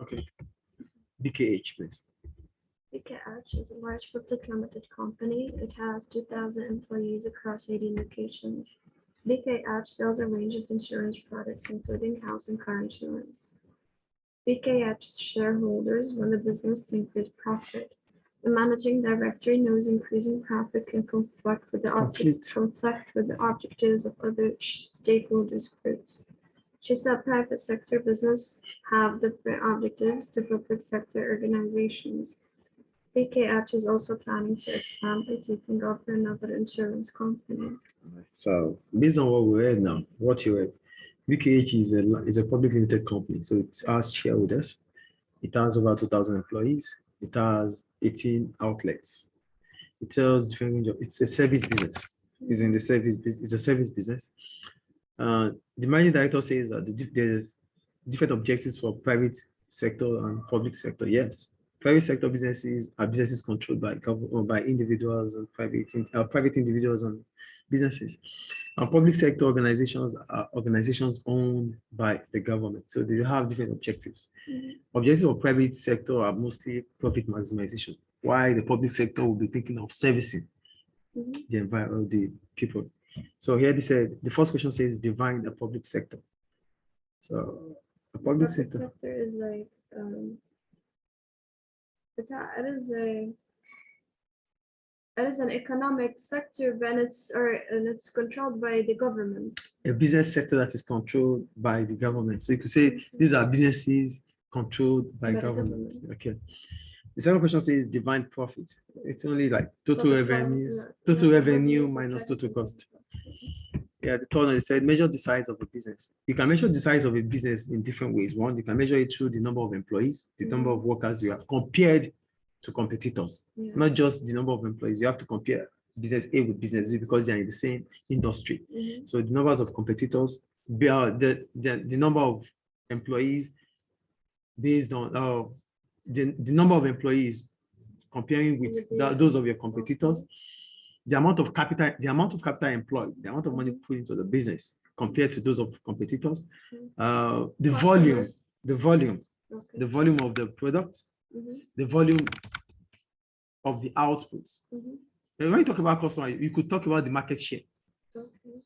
Okay. BKH, please. PKH is a large public limited company. It has 2,000 employees across 80 locations. BKH sells a range of insurance products, including house and car insurance. BKH shareholders want the business to increase profit. The managing director knows increasing profit can conflict with the objectives of other stakeholders groups. She said private sector business have different objectives to public sector organizations. BKH is also planning to expand by taking over another insurance company. So based on what we read now, what you read, BKH is a public limited company. So it has shareholders. It has over 2,000 employees. It has 18 outlets. It sells different range of, it's a service business. It's in the service business. It's a service business. The managing director says that there's different objectives for private sector and public sector. Yes, private sector businesses are businesses controlled by by individuals and private individuals and businesses. And public sector organizations are organizations owned by the government. So they have different objectives. Objectives of private sector are mostly profit maximization, while the public sector will be thinking of servicing the environment, the people. So here they said, the first question says define the public sector. So the public sector is like, it is an economic sector, but it's controlled by the government. A business sector that is controlled by the government. So you could say these are businesses controlled by government. Okay. The second question says divine profit. It's only like total revenue minus total cost. Yeah, the third one, it said measure the size of a business. You can measure the size of a business in different ways. One, you can measure it through the number of employees, the number of workers you have compared to competitors, not just the number of employees. You have to compare business A with business B because they are in the same industry. So the numbers of competitors, the number of employees based on the number of employees comparing with those of your competitors, the amount of capital employed, the amount of money put into the business compared to those of competitors, the volume of the products, the volume of the outputs. And when you talk about customer, you could talk about the market share,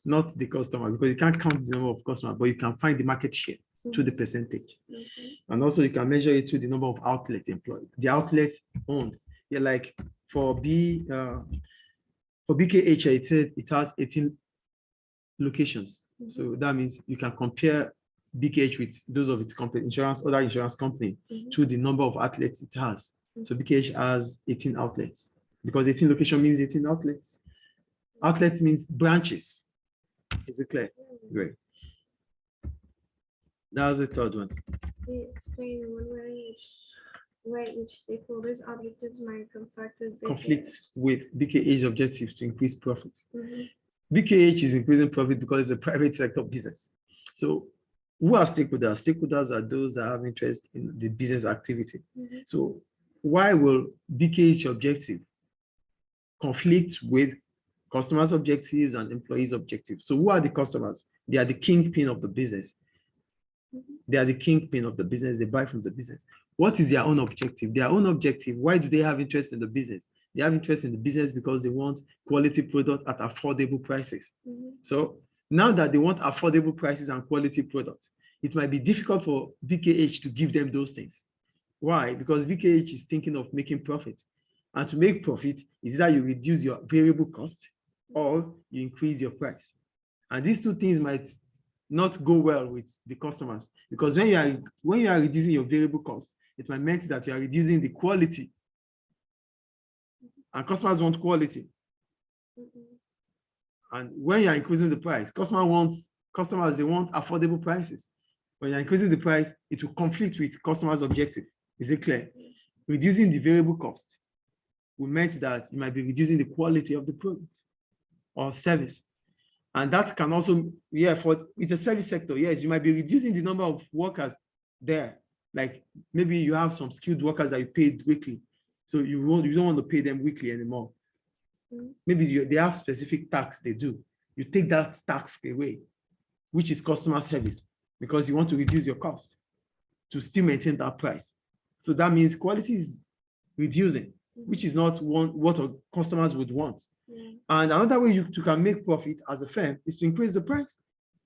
not the customer, because you can't count the number of customers, but you can find the market share through the percentage. And also you can measure it through the number of outlets employed, the outlets owned. Yeah, like for BKH, it said it has 18 locations. So that means you can compare BKH with those of its other insurance company through the number of outlets it has. So BKH has 18 outlets because 18 location means 18 outlets. Outlet means branches. Is it clear? Great. That was the third one. Explain one way each stakeholder's objectives might conflict with BKH's objectives to increase profits. BKH is increasing profit because it's a private sector business. So who are stakeholders? Stakeholders are those that have interest in the business activity. So why will BKH objective conflict with customers' objectives and employees' objectives? So who are the customers? They are the kingpin of the business. They are the kingpin of the business. They buy from the business. What is their own objective? Their own objective, why do they have interest in the business? They have interest in the business because they want quality product at affordable prices. So now that they want affordable prices and quality products, it might be difficult for BKH to give them those things. Why? Because BKH is thinking of making profit. And to make profit is that you reduce your variable cost or you increase your price. And these two things might not go well with the customers, because when you are reducing your variable cost, it might mean that you are reducing the quality, and customers want quality. And when you are increasing the price, customers they want affordable prices. When you're increasing the price, it will conflict with customers' objective. Is it clear? Reducing the variable cost will mean that you might be reducing the quality of the product or service. And that can also, with the service sector, yes, you might be reducing the number of workers there. Like maybe you have some skilled workers that you paid weekly. So you don't want to pay them weekly anymore. Maybe they have specific tax they do. You take that tax away, which is customer service, because you want to reduce your cost. to still maintain that price. So that means quality is reducing, which is not what our customers would want. Yeah. And another way you can make profit as a firm is to increase the price.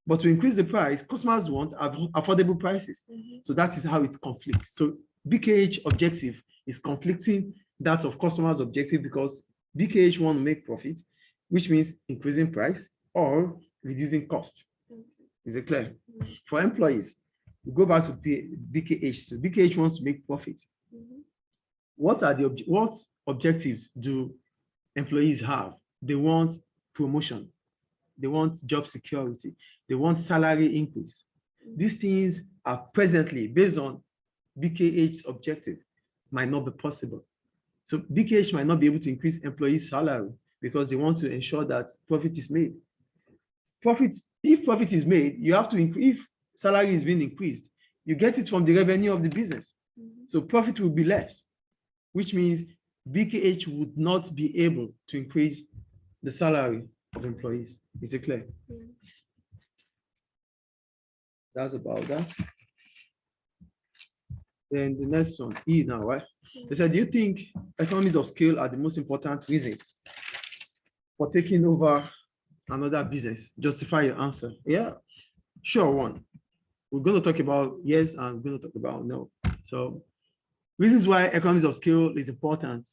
But to increase the price, customers want affordable prices. So that is how it conflicts. So BKH objective is conflicting that of customers' objective because BKH want to make profit, which means increasing price or reducing cost. Is it clear? For employees, we go back to BKH. So BKH wants to make profit. What objectives do employees have? They want promotion. They want job security. They want salary increase. These things are presently based on BKH's objective, might not be possible. So BKH might not be able to increase employees' salary because they want to ensure that profit is made. If profit is made, you have to increase. If salary is being increased, you get it from the revenue of the business. So profit will be less, which means BKH would not be able to increase the salary of employees. Is it clear? That's about that. Then the next one, E now, right? They said, do you think economies of scale are the most important reason for taking over another business? Justify your answer. Yeah, sure one. We're going to talk about yes, and we're going to talk about no. So reasons why economies of scale is important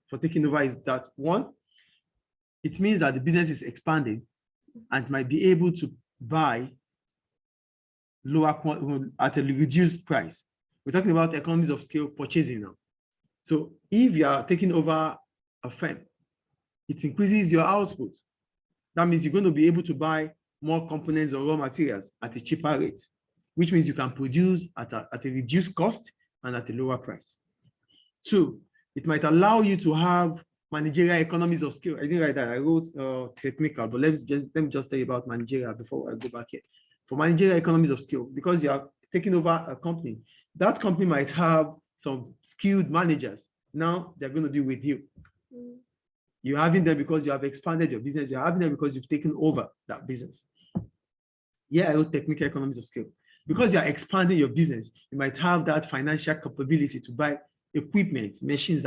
for taking over is that one, it means that the business is expanding and might be able to buy lower at a reduced price. We're talking about economies of scale purchasing now. So if you are taking over a firm, it increases your output. That means you're going to be able to buy more components or raw materials at a cheaper rate, which means you can produce at a reduced cost and at a lower price. Two, it might allow you to have managerial economies of scale. I didn't write that. I wrote technical, but let me just tell you about managerial before I go back here. For managerial economies of scale, because you are taking over a company, that company might have some skilled managers. Now they're going to be with you. You're having them because you have expanded your business. You're having them because you've taken over that business. Yeah, I wrote technical economies of scale. Because you're expanding your business, you might have that financial capability to buy equipment, machines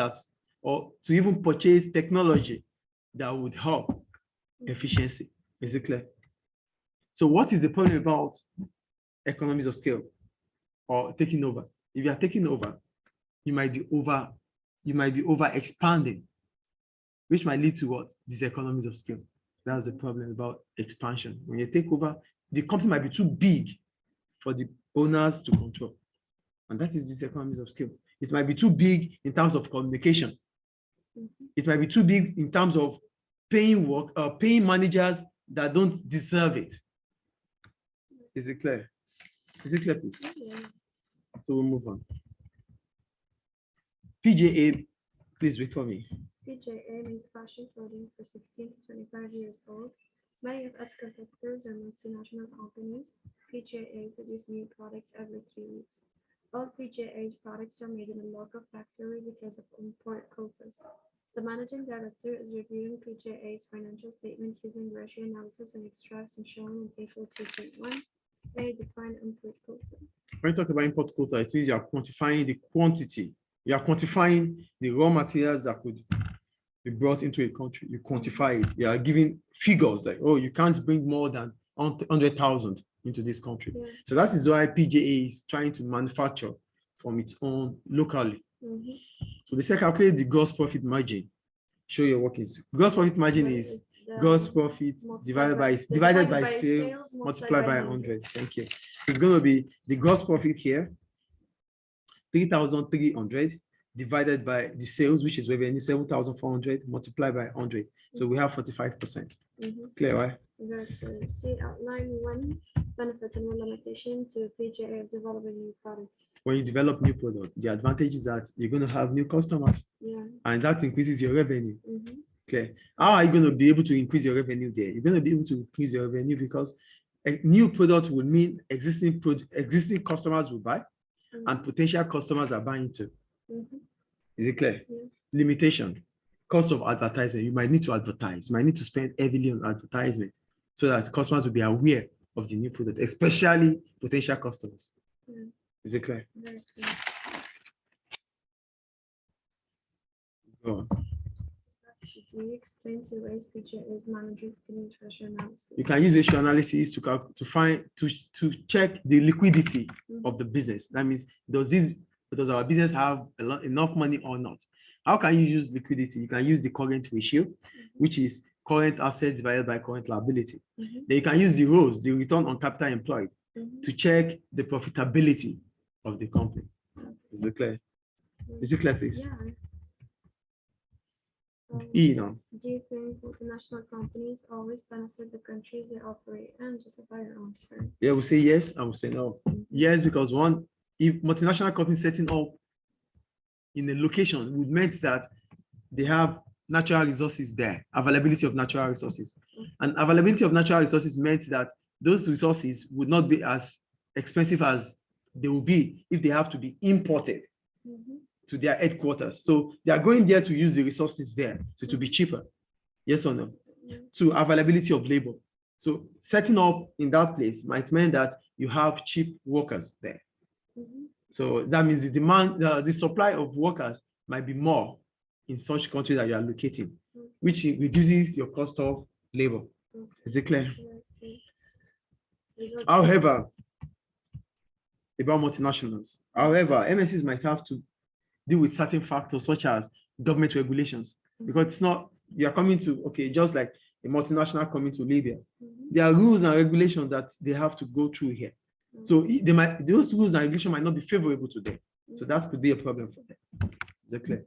or to even purchase technology that would help efficiency. Is it clear? So what is the problem about economies of scale or taking over? If you are taking over, you might be over expanding, which might lead to what? These economies of scale. That's the problem about expansion. When you take over, the company might be too big for the owners to control. And that is these economies of scale. It might be too big in terms of communication. It might be too big in terms of paying managers that don't deserve it. Is it clear? Is it clear, please? Yeah. So we'll move on. PJA, please wait for me. PJA made fashion clothing for 16 to 25 years old. Many of its competitors are multinational companies. PJA produces new products every 3 weeks. All PJA's products are made in a local factory because of import quotas. The managing director is reviewing PJA's financial statement using ratio analysis and extracts and shown in table 2.1. They define import quota. When you talk about import quota, it means you are quantifying the quantity. You are quantifying the raw materials that could be brought into a country. You quantify it. You are giving figures like, oh, you can't bring more than 100,000 into this country. Yeah. So that is why PJA is trying to manufacture from its own locally. So they say calculate the gross profit margin. Show your workings. Gross profit margin is gross profit divided by sales multiplied by 100. Thank you. So it's going to be the gross profit here, 3,300 divided by the sales, which is revenue, 7,400 multiplied by 100. So we have 45%. Clear, right? Exactly. See, outline one benefit and one limitation to PJA of developing new products. When you develop new product, the advantage is that you're going to have new customers. Yeah. And that increases your revenue. Okay. How are you going to be able to increase your revenue there? You're going to be able to increase your revenue because a new product will mean existing customers will buy and potential customers are buying too. Is it clear? Yeah. Limitation, cost of advertisement. You might need to advertise. You might need to spend heavily on advertisement so that customers will be aware of the new product, especially potential customers. Is it clear? Very clear. Go on. Do you explain to ways PJA's managers getting treasure analysis? You can use issue analysis to check the liquidity of the business. That means does our business have enough money or not? How can you use liquidity? You can use the current ratio, which is current assets divided by current liability. Then you can use the ROEs, the return on capital employed, to check the profitability of the company. Is it clear? Is it clear, please? Yeah. E now. Do you think multinational companies always benefit the countries they operate in? Justify your answer. Yeah, we'll say yes and we'll say no. Yes, because one, if multinational companies setting up in a location would mean that they have natural resources there, availability of natural resources. And availability of natural resources meant that those resources would not be as expensive as they will be if they have to be imported to their headquarters. So they are going there to use the resources there, so to be cheaper. Yes or no? To availability of labor. So setting up in that place might mean that you have cheap workers there. So that means the demand, the supply of workers might be more in such country that you are locating, which reduces your cost of labor. Is it clear? However, about multinationals, MSCs might have to deal with certain factors such as government regulations, because it's not, you're coming to, okay, just like a multinational coming to Libya, there are rules and regulations that they have to go through here. So those rules and regulations might not be favorable to them. So that could be a problem for them. Is that clear?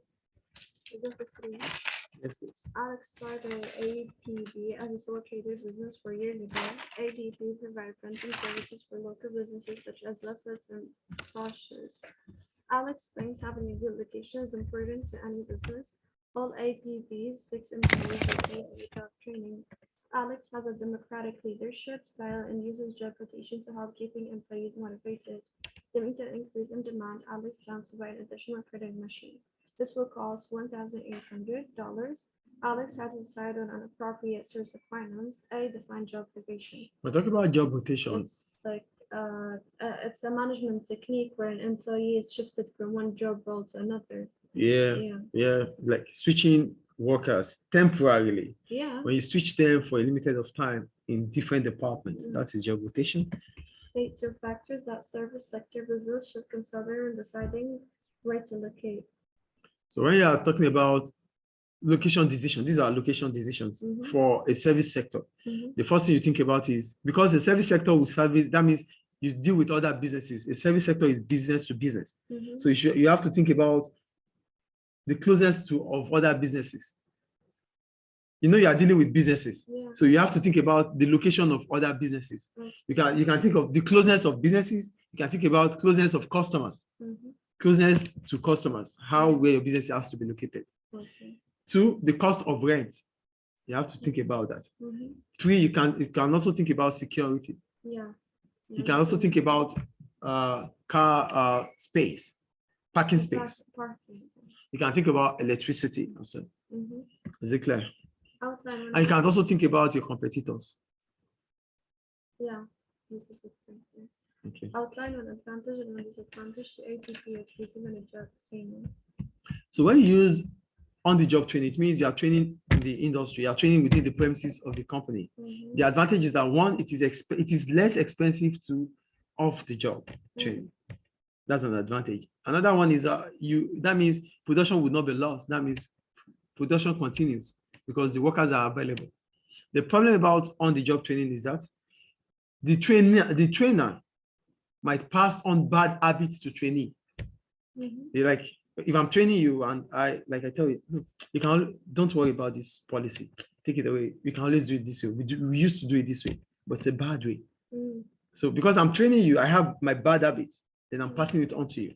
Yes, please. Alex started APB as a sole trader business 4 years ago. APB provided printing services for local businesses such as leaflets and brochures. Alex thinks having a good location is important to any business. All APB's 6 employees are paid without training. Alex has a democratic leadership style and uses job rotation to help keeping employees motivated. To meet the increase in demand, Alex plans to buy an additional printing machine. This will cost $1,800. Alex has decided on an appropriate source of finance, a defined job rotation. We're talking about job rotation. It's like it's a management technique where an employee is shifted from one job role to another. Yeah, like switching workers temporarily. Yeah. When you switch them for a limited of time in different departments, that is job rotation. State 2 factors that service sector business should consider in deciding where to locate. So when you are talking about location decisions, these are location decisions for a service sector. The first thing you think about is, because the service sector will service, that means you deal with other businesses. A service sector is business to business. So you have to think about the closeness of other businesses. You know, you are dealing with businesses. So you have to think about the location of other businesses. You can think of the closeness of businesses. You can think about closeness of customers. Closeness to customers, where your business has to be located. 2, the cost of rent. You have to think about that. 3, you can also think about security. You can also think about car space, parking space. You can think about electricity also. Is it clear? And you can also think about your competitors. Okay. Outline an advantage and a disadvantage to APP of using on a job training. So when you use on-the-job training, it means you are training in the industry, you are training within the premises of the company. The advantage is that one, it is less expensive to off-the-job training. That's an advantage. Another one is that means production would not be lost. That means production continues because the workers are available. The problem about on-the-job training is that the trainer might pass on bad habits to trainee. Like, if I'm training you and I tell you, look, don't worry about this policy. Take it away. We can always do it this way. We used to do it this way, but it's a bad way. So because I'm training you, I have my bad habits, then I'm passing it on to you.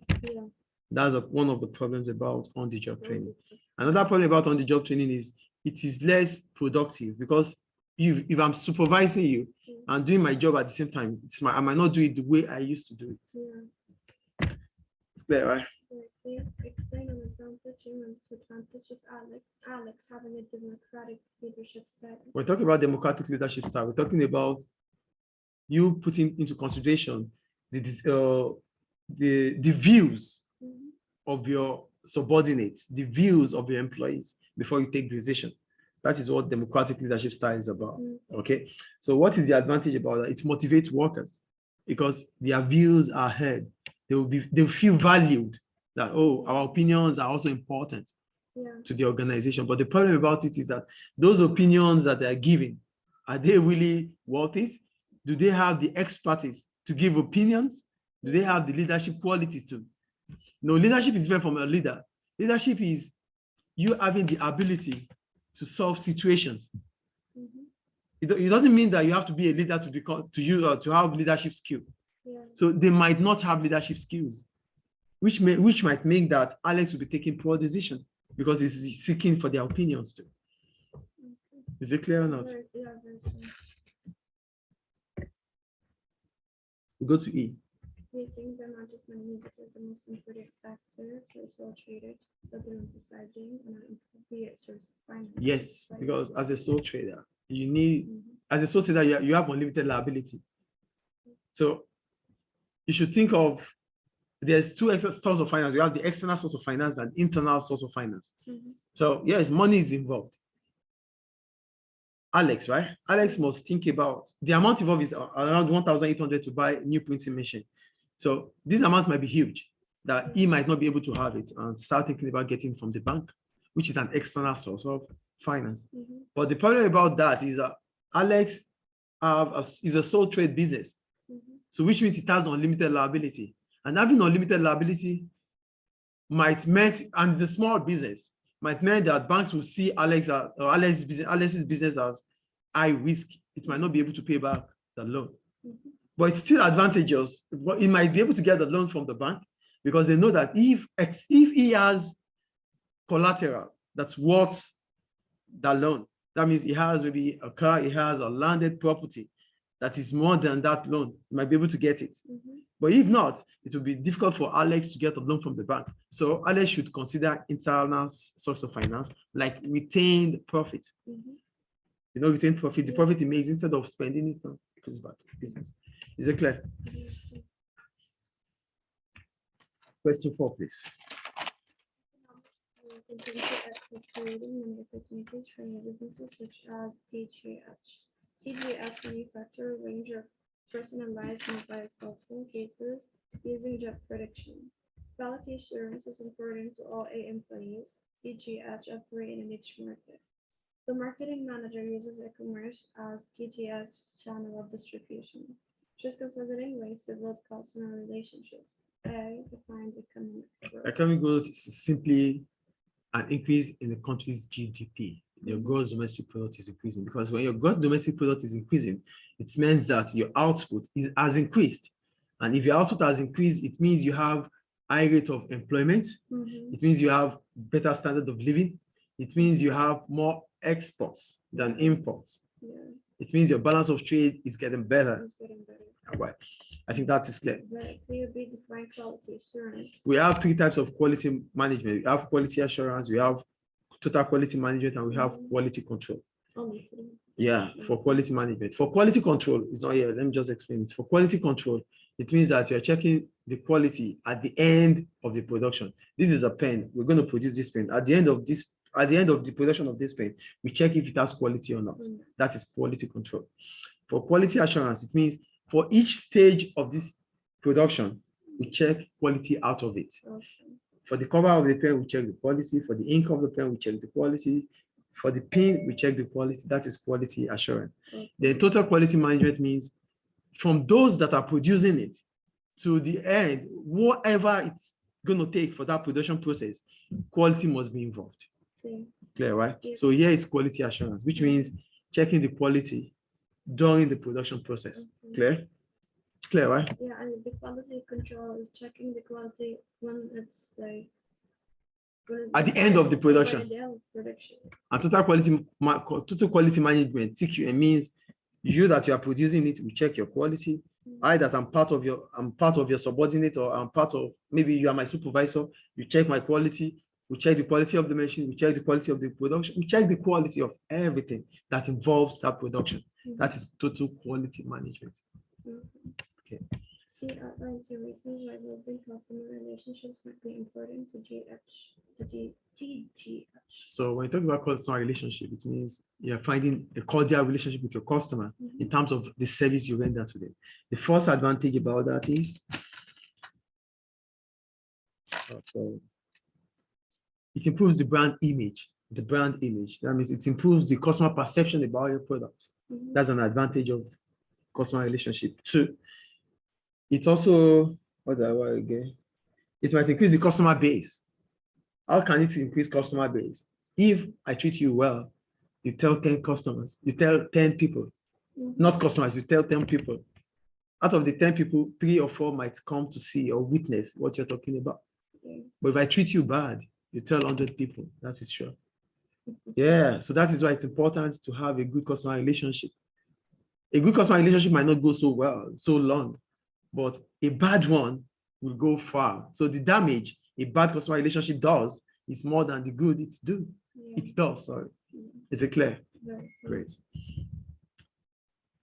That's one of the problems about on-the-job training. Another problem about on-the-job training is it is less productive because if I'm supervising you and doing my job at the same time, I might not do it the way I used to do it. It's clear, right? Explain an advantage and disadvantage of Alex having a democratic leadership style. We're talking about democratic leadership style. We're talking about you putting into consideration the views Mhm. of your subordinates, the views of your employees before you take decision. That is what democratic leadership style is about. Okay. So what is the advantage about that? It motivates workers because their views are heard. They'll feel valued that, oh, our opinions are also important to the organization. But the problem about it is that those opinions that they are giving, are they really worth it? Do they have the expertise to give opinions? Do they have the leadership qualities to? No, leadership is different from a leader. Leadership is you having the ability to solve situations. It doesn't mean that you have to be a leader to become to have leadership skill. So they might not have leadership skills, which might mean that Alex will be taking poor decision because he's seeking for their opinions too. Is it clear or not? Yeah, very clear. We go to E. Do you think the amount of money needed is the most important factor for a sole trader to supplement deciding on an appropriate source of finance? Yes, because as a sole trader, you need, as a sole trader, you have unlimited liability. So you should think of, there's two sources of finance. You have the external source of finance and internal source of finance. So yes, money is involved. Alex, right? Alex must think about the amount involved is around 1,800 to buy a new printing machine. So this amount might be huge that he might not be able to have it and start thinking about getting from the bank, which is an external source of finance. But the problem about that is that Alex is a sole trade business. So which means it has unlimited liability. And having unlimited liability might mean, and the small business might mean that banks will see Alex's business as high risk. It might not be able to pay back the loan. But it's still advantageous. He might be able to get the loan from the bank because they know that if he has collateral that's worth the loan, that means he has maybe a car, he has a landed property that is more than that loan, he might be able to get it. But if not, it will be difficult for Alex to get a loan from the bank. So Alex should consider internal source of finance, like retained profit. You know, retained profit, the profit he makes instead of spending it on business. Is it clear? Question 4, please. Continue to access creating many opportunities for new businesses such as TGH. TGH manufacture a range of personalized mobile cell phone cases using job prediction. Quality assurance is important to all 8 employees. TGH operate in a niche market. The marketing manager uses e-commerce as TGH's channel of distribution. She's considering ways to build customer relationships. A, define economic growth. Economic growth is simply an increase in the country's GDP. Your gross domestic product is increasing, because when your gross domestic product is increasing, it means that your output has increased. And if your output has increased, it means you have high rate of employment. It means you have better standard of living. It means you have more exports than imports. It means your balance of trade is getting better. It's getting better. All right. I think that is clear. But clear, big, define quality assurance. We have 3 types of quality management. We have quality assurance, we have total quality management, and we have quality control. Only 3. Yeah, for quality management. For quality control, it's not here. Let me just explain this. For quality control, it means that you're checking the quality at the end of the production. This is a pen. We're going to produce this pen. At the end of the production of this pen, we check if it has quality or not. That is quality control. For quality assurance, it means for each stage of this production, we check quality out of it. For the cover of the pen, we check the quality. For the ink of the pen, we check the quality. For the pin, we check the quality. That is quality assurance. Then total quality management means from those that are producing it to the end, whatever it's going to take for that production process, quality must be involved. Clear, right? So here is quality assurance, which means checking the quality during the production process. Clear? Clear, right? Yeah, and the quality control is checking the quality when it's like at the end of the production. And total quality management, TQM, means you that you are producing it, we check your quality. I that I'm part of your subordinate, or I'm part of, maybe you are my supervisor, you check my quality, we check the quality of the machine, we check the quality of the production, we check the quality of everything that involves that production. That is total quality management. Okay. C outlines the reasons why building customer relationships might be important to TGH. So when you talk about customer relationship, it means you're finding a cordial relationship with your customer in terms of the service you render to them. The first advantage about that is so it improves the brand image. The brand image. That means it improves the customer perception about your product. That's an advantage of customer relationship. Two, it also, it might increase the customer base. How can it increase customer base? If I treat you well, you tell 10 customers, you tell 10 people, not customers, you tell 10 people. Out of the 10 people, 3 or 4 might come to see or witness what you're talking about. But if I treat you bad, you tell 100 people, that is sure. Yeah, so that is why it's important to have a good customer relationship. A good customer relationship might not go so well, so long, but a bad one will go far. So the damage a bad customer relationship does is more than the good it does. Sorry. Is it clear? Right. Great.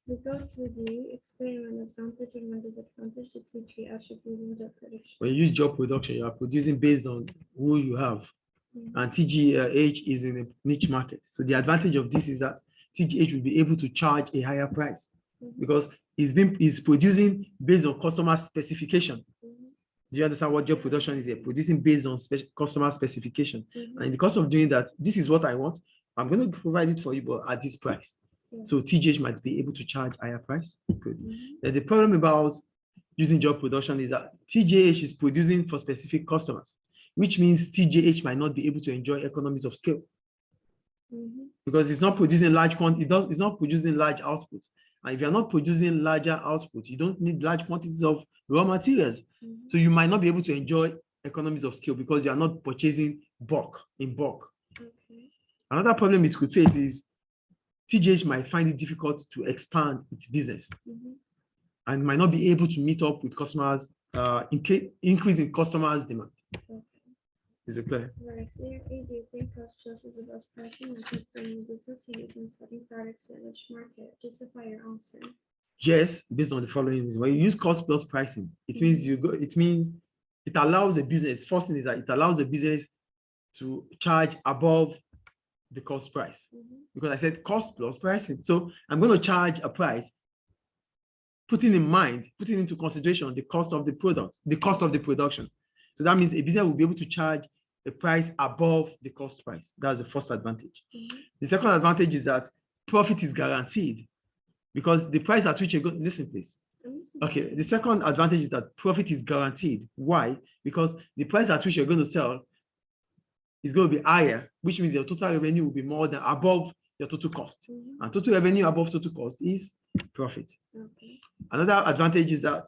We go to the explain one advantage and one disadvantage to teach you attributing job production. When you use job production, you are producing based on who you have. And TGH is in a niche market. So the advantage of this is that TGH will be able to charge a higher price because it's producing based on customer specification. Do you understand what job production is here? Producing based on customer specification. And in the course of doing that, this is what I want. I'm going to provide it for you, but at this price. So TGH might be able to charge higher price. Good. And the problem about using job production is that TGH is producing for specific customers, which means TGH might not be able to enjoy economies of scale because it's not producing large quantity. It's not producing large output. And if you're not producing larger output, you don't need large quantities of raw materials. So you might not be able to enjoy economies of scale because you are not purchasing in bulk. Another problem it could face is TGH might find it difficult to expand its business and might not be able to meet up with customers, increase in customers' demand. Is it clear? Right. There, do you think cost plus is the best pricing method for new business to use when selling products in which market? Justify your answer. Yes, based on the following reason. When you use cost plus pricing, it means it allows a business. First thing is that it allows a business to charge above the cost price. Because I said cost plus pricing. So I'm going to charge a price, putting into consideration the cost of the product, the cost of the production. So that means a business will be able to charge a price above the cost price. That's the first advantage. The second advantage is that profit is guaranteed because the price at which you're going, listen please. Okay, the second advantage is that profit is guaranteed. Why? Because the price at which you're going to sell is going to be higher, which means your total revenue will be more than above your total cost. And total revenue above total cost is profit. Another advantage is that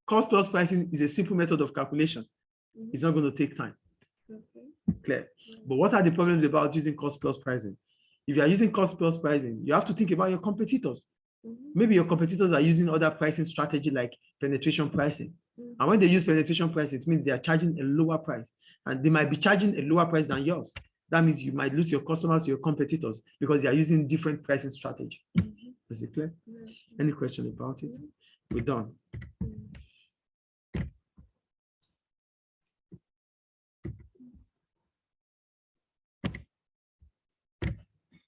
cost plus pricing is a simple method of calculation. It's not going to take time. Clear. But what are the problems about using cost plus pricing? If you are using cost plus pricing, you have to think about your competitors. Maybe your competitors are using other pricing strategy like penetration pricing. And when they use penetration pricing, it means they are charging a lower price. And they might be charging a lower price than yours. That means you might lose your customers to your competitors because they are using different pricing strategy. Is it clear? Any question about it? We're done.